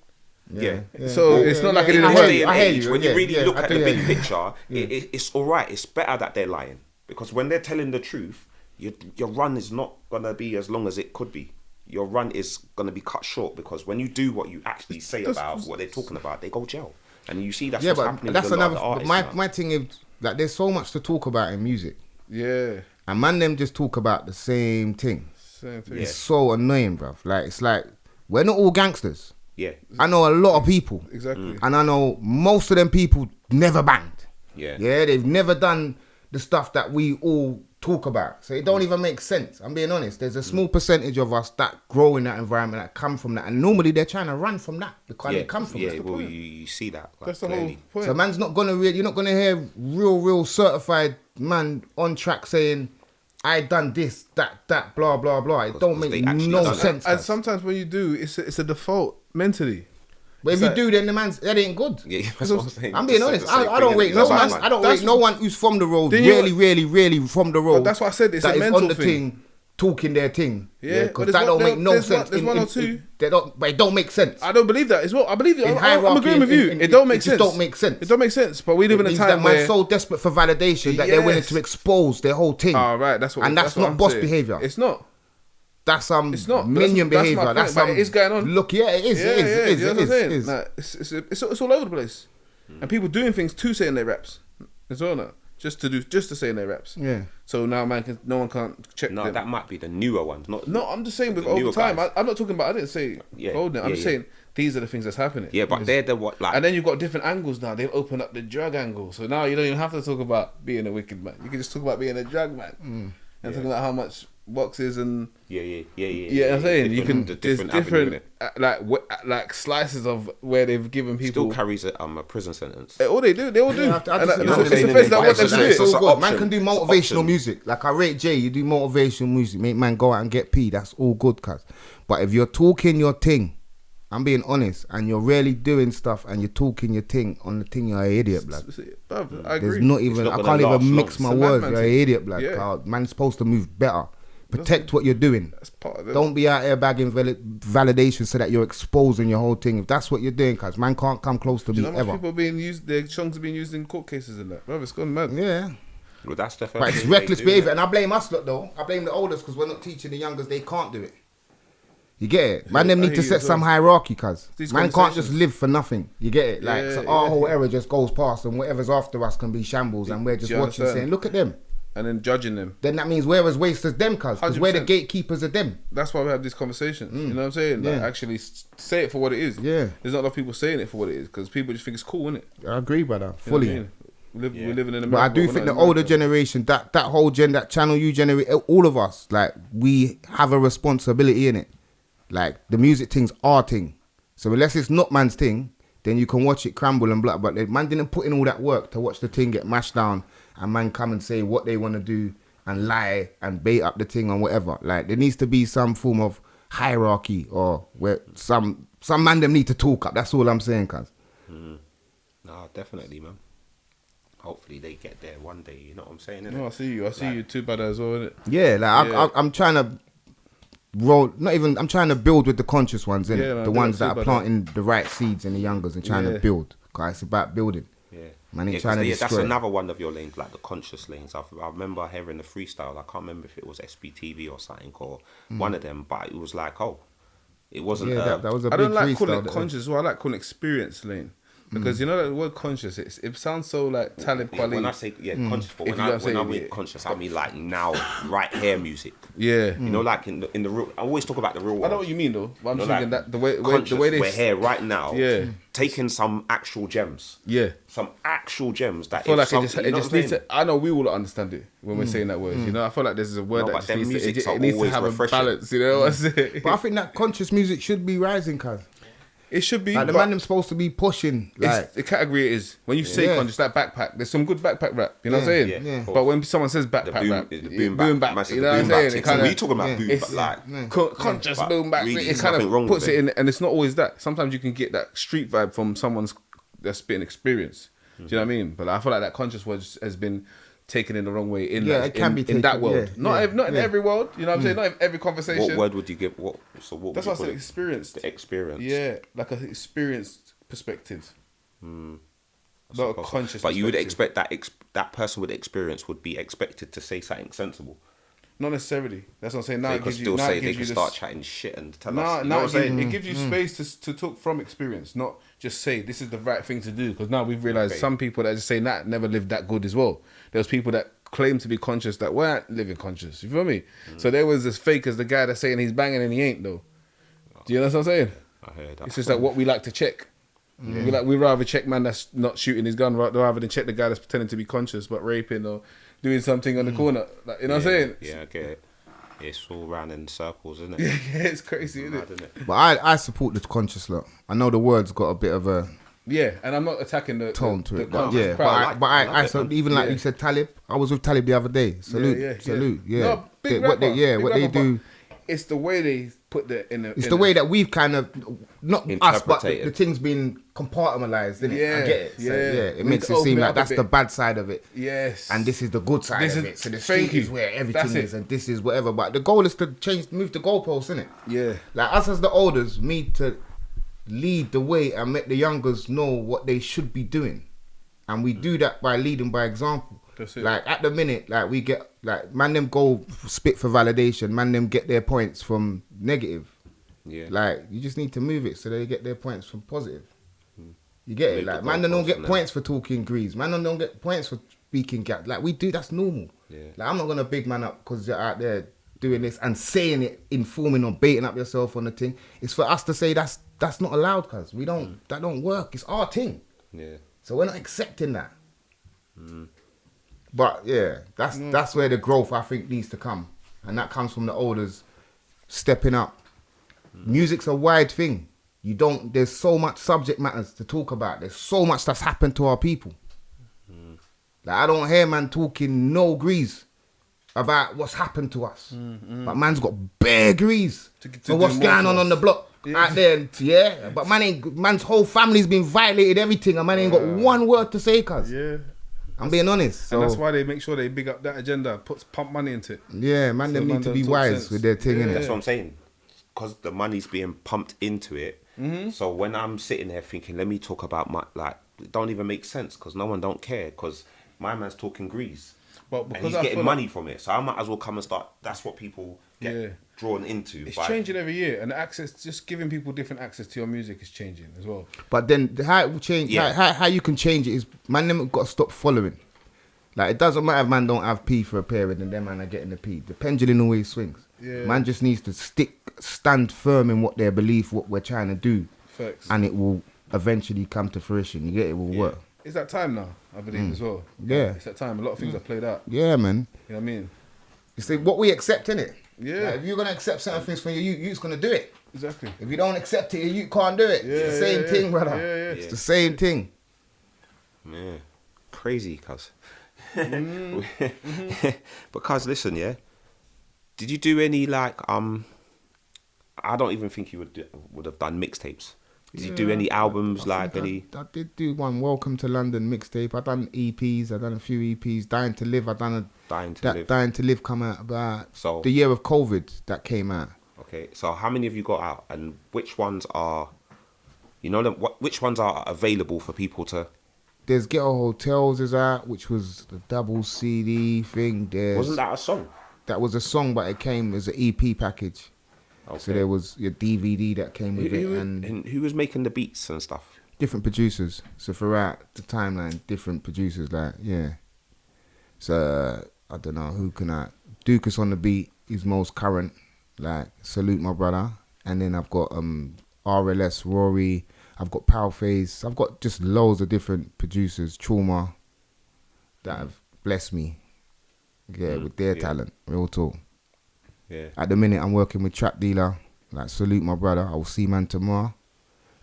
Yeah. So it's not like it didn't work. I hear you. When you really look at the big picture, it's all right. It's better that they're lying, because when they're telling the truth, your run is not gonna be as long as it could be. Your run is gonna be cut short, because when you do what you actually say about what they're talking about, they go jail. And you see that's what's happening. That's with another. artists My thing is like there's so much to talk about in music. Yeah. And man, them just talk about the same thing. It's so annoying, bruv. Like it's like we're not all gangsters. Yeah. I know a lot of people. Exactly. And I know most of them people never banged. Yeah. Yeah, they've never done the stuff that we all talk about. So it don't even make sense. I'm being honest. There's a small percentage of us that grow in that environment, that come from that, and normally they're trying to run from that because they come from it. Yeah, well, you see that. Like, that's the clearly. whole point. So man's not gonna you're not gonna hear real certified man on track saying, I done this, that, blah, blah, blah. It don't make no sense. And sometimes when you do, it's a default mentally. But if you do, then that ain't good. Yeah, that's what I'm saying. I'm being honest. I don't rate no one. I don't rate no one who's from the road. Really from the road. But that's why I said it's a mental on the thing. Talking their thing. Yeah, because that don't make no sense. There's one or two. But it don't make sense. I don't believe that as well. I believe it. I'm agreeing with you. It don't make sense. It don't make sense. It don't make sense. But we live in a time where man's so desperate for validation that they're willing to expose their whole thing. Oh, right. That's what. And that's not boss behavior. It's not. That's some it's not. minion behavior. That's some. It's going on. Look, yeah, it is. It is. It's all over the place, and people doing things to say in their raps. It's all not just to say in their raps. Yeah. So now no one can't check. No, them. that might be the newer ones. No, I'm just saying with over time. I'm not talking about. I didn't say golden. I'm just saying these are the things that's happening. Yeah, but they're the what like. And then you've got different angles now. They've opened up the drug angle, so now you don't even have to talk about being a wicked man. You can just talk about being a drug man and talking about how much boxes and yeah. I'm saying you can. There's different like slices of where they've given people. Still carries a prison sentence. They all do. Yeah, it's the face that want them to do it. So good. Man can do motivational music. Like I rate Jay, you do motivational music, make man go out and get P. That's all good, cuz. But if you're talking your thing, I'm being honest, and you're really doing stuff and you're talking your thing on the thing, you're an idiot, blood. I agree. There's not even. I can't even mix my words. You're an idiot, blood. Yeah. Man's supposed to move better. Protect what you're doing. That's part of it. Don't be out here bagging validation so that you're exposing your whole thing. If that's what you're doing, cuz man can't come close to me ever. People being used, their songs are being used in court cases and that. Bro, it's gone mad. Yeah. Well, that's definitely. But it's reckless behaviour, and I blame us lot though. I blame the oldest because we're not teaching the youngers. They can't do it. You get it? Man, them need to set some hierarchy, cuz. Man can't just live for nothing. You get it? Like, so our whole era just goes past, and whatever's after us can be shambles, and we're just watching, saying, look at them. And then judging them. Then that means we're as waste as them, cuz. Because we're the gatekeepers of them. That's why we have this conversation. You know what I'm saying? Like, actually say it for what it is. Yeah. There's not a lot of people saying it for what it is, because people just think it's cool, innit? I agree, brother. Fully. You know what I mean? We're living in America. But I do think the older generation, that whole that channel you generate, all of us, like, we have a responsibility in it. Like, the music thing's our thing. So unless it's not man's thing, then you can watch it crumble and blah. But man didn't put in all that work to watch the thing get mashed down and man come and say what they want to do and lie and bait up the thing or whatever. Like, there needs to be some form of hierarchy or where some man them need to talk up. That's all I'm saying, cuz. No, definitely, man. Hopefully they get there one day. You know what I'm saying? No, I see you. I see you too, bad as well, innit? Yeah, like I'm trying to I'm trying to build with the conscious ones, innit? Yeah, no, the ones that are planting the right seeds in the youngers and trying to build. Cause it's about building. Yeah. Man ain't trying to destroy. That's another one of your lanes, like the conscious lanes. I remember hearing the freestyle. I can't remember if it was SBTV or something or one of them, but it was like, it wasn't. Yeah, that was a big freestyle. I don't like calling it conscious. Well, I like calling it experience lane. Because you know that word conscious, it sounds so like Talib Kweli. When I say conscious, but when I mean conscious, I mean like now, right here music. Yeah. You know, like in the real. I always talk about the real world. I know what you mean though. But I'm just thinking that the way they we're here right now. Yeah. Taking some actual gems. Yeah. Some actual gems that. I feel like it just needs to. I know we will understand it when we're saying that word. You know, I feel like this is a word that just needs to. It needs to have a balance. You know what I'm saying? But I think that conscious music should be rising, cuz. It should be. Like the man them supposed to be pushing. Like, the category it is. When you say conscious, like backpack, there's some good backpack rap. You know what I'm saying? Yeah. But when someone says backpack rap, boom bap, you know what I'm saying? It kind of. We talking about boom bap, like conscious boom bap. It kind of puts it in, and it's not always that. Sometimes you can get that street vibe from someone's that's spitting experience. Do you know what I mean? But I feel like that conscious word has been taken in the wrong way in it can be in that world. Not in every world. You know what I'm saying? Not in every conversation. What word would you give? What? That's why I said experienced. The experience. Yeah, like an experienced perspective. Not a conscious. But you would expect that person with experience would be expected to say something sensible. Not necessarily. That's what I'm saying. Now they could still say they could start chatting shit and tell us. Now it gives you space to talk from experience, not just say this is the right thing to do. Because now we've realised some people that just say that never lived that good as well. There's people that claim to be conscious that weren't living conscious. You feel me? So there was as fake as the guy that's saying he's banging and he ain't though. Do you know what I'm saying? I heard that. It's just like what we like to check. We rather check man that's not shooting his gun rather than check the guy that's pretending to be conscious but raping or doing something on the corner. Like, you know what I'm saying? Yeah, I get it. It's all round in circles, isn't it? Yeah, it's crazy, isn't it? But I support the conscious lot. I know the word's got a bit of a and I'm not attacking the tone to it. But Even like you said, Talib. I was with Talib the other day. Salute. Yeah. No, big what rapper, what they do. It's the way they put It's the way that we've kind of not us, but the thing's been compartmentalized, isn't it? Yeah, I get it. So, it makes it seem like that's the bad side of it. Yes. And this is the good side of it. So the street is where everything is, and this is whatever. But the goal is to move the goalposts, isn't it? Yeah. Like us as the elders, me to lead the way and make the youngers know what they should be doing, and we do that by leading by example. Like at the minute, like we get like man them go spit for validation, man them get their points from negative. Yeah. Like you just need to move it so they get their points from positive. You get it? Like man them don't get points for talking grease. Man them don't get points for speaking gap. Like we do, that's normal. Yeah. Like I'm not gonna big man up because you're out there doing this and saying it, informing or baiting up yourself on the thing. It's for us to say that's not allowed, cause we don't that don't work. It's our thing. Yeah. So we're not accepting that. But yeah, that's where the growth I think needs to come, and that comes from the elders stepping up. Music's a wide thing. There's so much subject matters to talk about. There's so much that's happened to our people. Like I don't hear man talking no grease about what's happened to us, but man's got bare grease for what's going on the block out there. Yeah, but man's whole family's been violated, everything, and man ain't got one word to say, cuz. Yeah. I'm being honest. So. And that's why they make sure they big up that agenda, pump money into it. Yeah, man, so they need to be wise with their thing, innit? That's what I'm saying. Because the money's being pumped into it. So when I'm sitting there thinking, let me talk about it don't even make sense because no one don't care because my man's talking grease. But because and he's getting money from it. So I might as well come and start. That's what people get drawn into. It's changing every year, and the access, just giving people different access to your music is changing as well. But then how it will change, how you can change it is man them got to stop following. Like it doesn't matter if man don't have P for a period and then man are getting the P. The pendulum always swings. Yeah. Man just needs to stand firm in what their belief, what we're trying to do. Facts. And it will eventually come to fruition. You get it will work. It's that time now, I believe, as well. Yeah. It's that time. A lot of things are played out. Yeah, man. You know what I mean? It's like what we accept, innit? Yeah. Like if you're going to accept certain things from your youth's going to do it. Exactly. If you don't accept it, you can't do it. It's the same thing, brother. Yeah. It's the same thing. Yeah. Crazy, cuz. Because listen, did you do any I don't even think you would have done mixtapes. Did you do any albums I did do one, Welcome to London mixtape. I done EPs, I done a few EPs. Dying to Live, I done Dying to Live come out about the year of COVID that came out. Okay, so how many have you got out, and which ones are, which ones are available for people to? There's Ghetto Hotels is out, which was the double CD thing. Wasn't that a song? That was a song, but it came as an EP package. Okay. So there was your DVD that came with it. And who was making the beats and stuff? Different producers. So throughout the timeline, different producers, So, I don't know, who can I... Dukas on the beat is most current. Salute my brother. And then I've got RLS, Rory. I've got Palface. I've got just loads of different producers, Trauma, that have blessed me. With their talent. Real talk. Yeah. At the minute, I'm working with Trap Dealer. Salute my brother. I will see man tomorrow.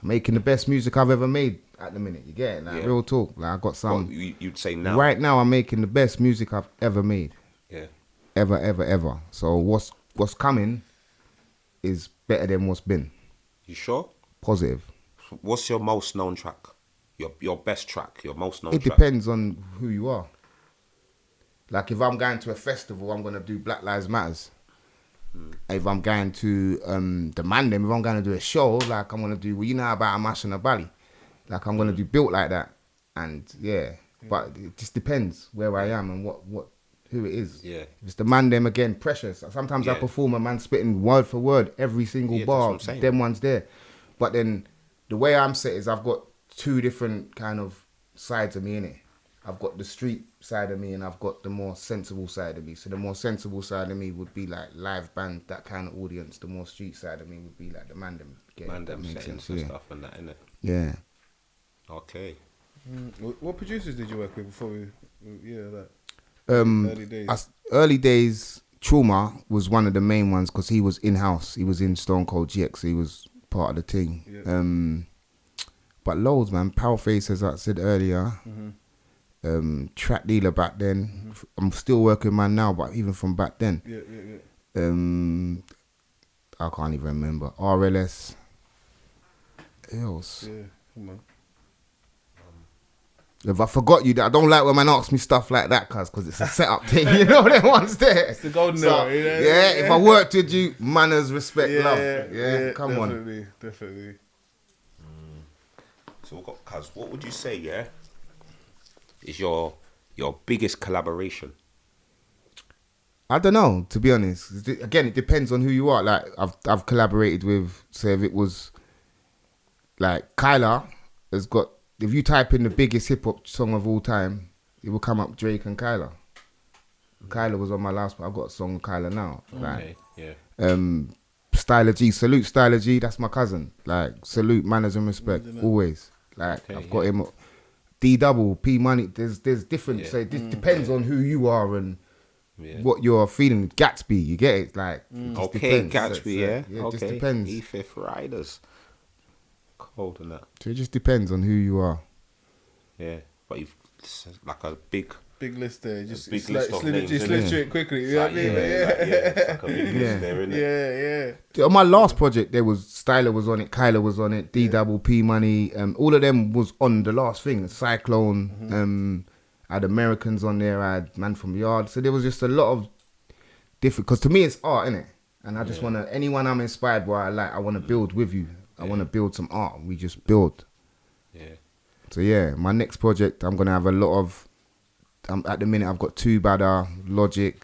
I'm making the best music I've ever made at the minute. You get it? Real talk. I got some. What, you'd say now? Right now, I'm making the best music I've ever made. Yeah. Ever, ever, ever. So what's coming is better than what's been. You sure? Positive. What's your most known track? Your best track? Your most known track? It depends on who you are. If I'm going to a festival, I'm going to do Black Lives Matters. If I'm going to the Mandem, if I'm going to do a show, I'm going to do, you know about Amash and Bali. I'm going to do Built Like That. And but it just depends where I am and who it is. Yeah. If it's the Mandem, again, Precious. Sometimes I perform a man spitting word for word, every single bar, them ones there. But then the way I'm set is I've got two different kind of sides of me, innit? I've got the street side of me and I've got the more sensible side of me. So the more sensible side of me would be live band, that kind of audience. The more street side of me would be the Mandem. Mandem settings and stuff and that, innit? Yeah. Okay. What producers did you work with before we that? Early days, Trauma was one of the main ones because he was in-house. He was in Stone Cold GX. So he was part of the team. Yeah. But loads, man. Powerface, as I said earlier. Track Dealer back then. I'm still working man now, but even from back then. I can't even remember. RLS. Who else? Yeah, come on. If I forgot you, I don't like when man asks me stuff like that, because it's a setup thing. You know, them ones there. It's the golden hour, you know? Yeah, if I worked with you, manners, respect, love. Yeah, come on. Definitely. So we've got, cuz, what would you say, yeah, is your biggest collaboration? I don't know, to be honest. Again, it depends on who you are. Like, I've collaborated with, say, if it was, like, Kyla has got, if you type in the biggest hip-hop song of all time, it will come up Drake and Kyla. Kyla was on my last one. I've got a song with Kyla now. Okay, yeah. Styler G, salute Styler G, that's my cousin. Like, salute, manners and respect, always. Like, okay, I've got him, D-double, P Money, there's different, so it just depends on who you are and what you're feeling. Gatsby, you get it? Like, it okay, depends. Gatsby, so, yeah, it just depends. E5 Riders. Cold and that. So it just depends on who you are. Yeah, but you've like a big list there. Just big list of names. Just slid through it quickly. You know what I mean? It's like a big list there, isn't it? Yeah. On my last project, there was Styler was on it, Kyla was on it, D-double, P Money, all of them was on the last thing. Cyclone, I had Americans on there, I had Man from Yard. So there was just a lot of different, because to me it's art, innit? And I just want to, anyone I'm inspired by, I want to build with you. I want to build some art. We just build. Yeah. So yeah, my next project, I'm gonna have a lot of. At the minute, I've got Two Badder, Logic,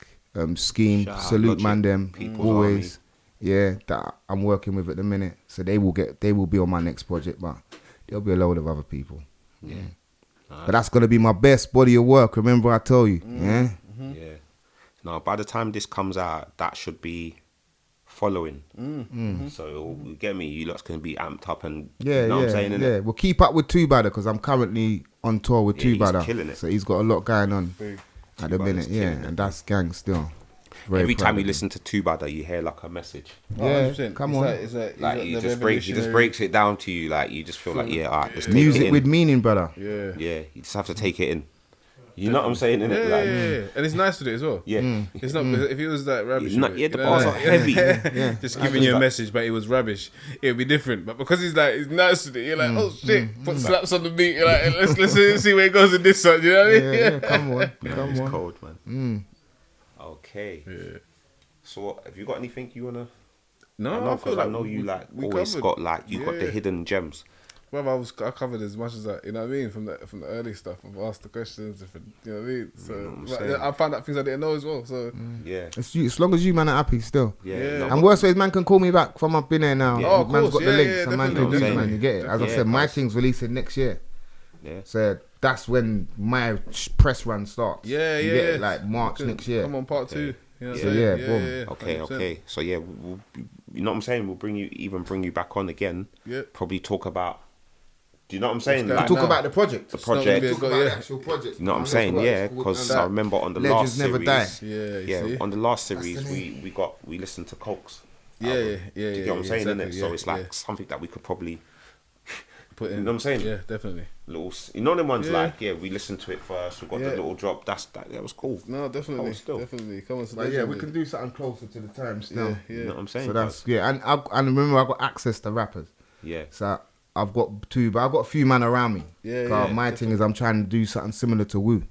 Scheme, Salute Man them, always. Yeah, that I'm working with at the minute. So they will be on my next project, but there'll be a load of other people. Yeah. But that's gonna be my best body of work. Remember, I told you. Yeah. Yeah. Now, by the time this comes out, that should be following. So you get me, you lot's gonna be amped up and you know what I'm saying, yeah. We'll keep up with Two Badder because I'm currently on tour with Two Badder. He's killing it. So he's got a lot going on at the minute, and that's gang still. Every time you listen to Two Badder, you hear like a message. Yeah, 100%. Come on. Like he just breaks it down to you. Like you just feel like alright, just take music it in. with meaning, brother. Yeah. You just have to take it in. You know what I'm saying, innit? Yeah. And it's nice to do it as well. Yeah. It's not, if it was like rubbish. The bars are heavy. Just giving you a message, but it was rubbish. It would be different. But because it's nice to do it, you're like, oh shit, put slaps on the beat. You're like, let's see where it goes in this one. You know what I mean? Yeah, come on. It's cold, man. Okay. Yeah. So, have you got anything you wanna? No, I know you always got you got the hidden gems. Well, I covered as much as that, you know what I mean, from the early stuff. I've asked the questions, you know what I mean. So I found out things I didn't know as well. So yeah, as long as you man are happy still. Yeah. And worst ways, man can call me back from I've been there now. Yeah. Oh, man's course. got the links, and man can do it, man. You get it. As I said, my thing's releasing next year. Yeah. So that's when my press run starts. Yeah. You get it, like March next year. Come on, part 2. You know so boom. Okay. So yeah, you know what I'm saying? We'll bring you back on again. Yeah. Probably talk about. Do you know what I'm saying? Like, talk about the project. The project. Talk about the actual project. You know what I'm saying? Yeah, because I remember on the last series. Legends never die. Yeah, on the last series we listened to Cokes. Yeah. Do you get what I'm saying? Exactly, innit? So it's like something that we could probably put in. You know what I'm saying? Yeah, definitely. You know them ones we listened to it first. We got the little drop. That was cool. No, definitely. Come on, but we can do something closer to the time still. Yeah. You know what I'm saying? So that's and remember I got access to rappers. Yeah. So I've got two, but I've got a few man around me. My thing is I'm trying to do something similar to Wu.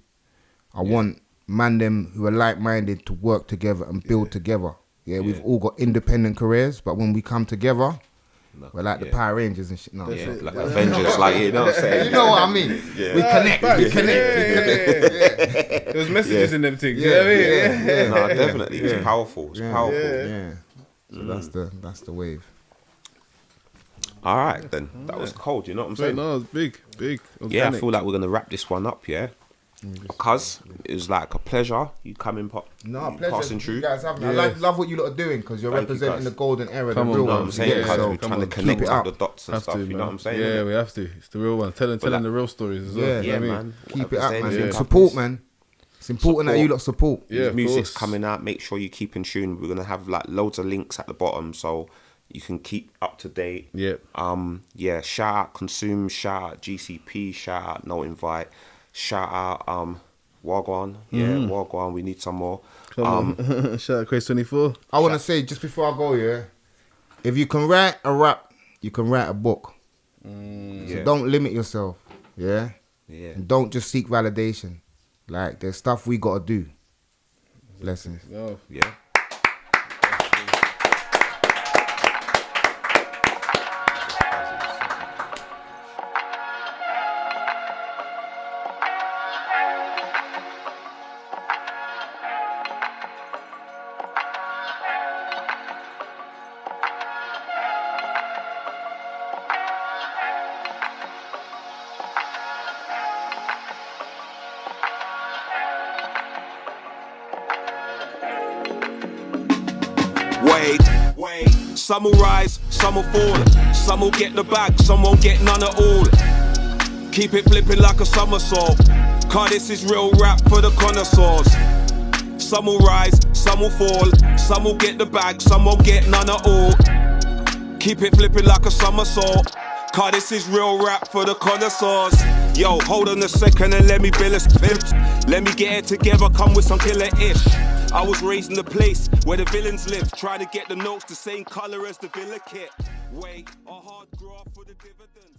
I want man them who are like-minded to work together and build together. Yeah, we've all got independent careers, but when we come together, we're like the Power Rangers and shit. No, like Avengers, like you know what I'm saying? You know what I mean? Yeah. We connect. There's messages in them things. Yeah. No, definitely. It's powerful. It's powerful. Yeah. So that's the wave. All right, then. That was cold, you know what I'm saying? No, it was big. Organic. Yeah, I feel like we're going to wrap this one up, yeah? Because it was like a pleasure. You coming, passing through. You guys have I love what you lot are doing because you're representing the golden era, the real one. You know what I'm saying? Because we're trying to connect up the dots and stuff, you know what I'm saying? Yeah, we have to. It's the real one. Telling the real stories as well. Yeah, man. Keep it up, man. Support, man. It's important that you lot support. Yeah, music's coming out. Make sure you keep in tune. We're gonna have like loads of links at the bottom, so you can keep up to date. Yeah. Yeah. Shout out Consume. Shout out GCP. Shout out No Invite. Shout out Wagwan. Yeah, Wagwan. We need some more. Come on. Shout out Craze 24. I want to say just before I go, yeah, if you can write a rap, you can write a book. So don't limit yourself. Yeah. Yeah. And don't just seek validation. Like, there's stuff we gotta do. Blessings. Oh. Yeah. Wait, some will rise, some will fall. Some will get the bag, some won't get none at all. Keep it flipping like a somersault. Cause this is real rap for the connoisseurs. Some will rise, some will fall. Some will get the bag, some won't get none at all. Keep it flipping like a somersault. Cause this is real rap for the connoisseurs. Yo, hold on a second and let me build a fifth. Let me get it together, come with some killer-ish. I was raised in the place where the villains live. Try to get the notes the same color as the villa kit. Wait, a hard graph for the dividends.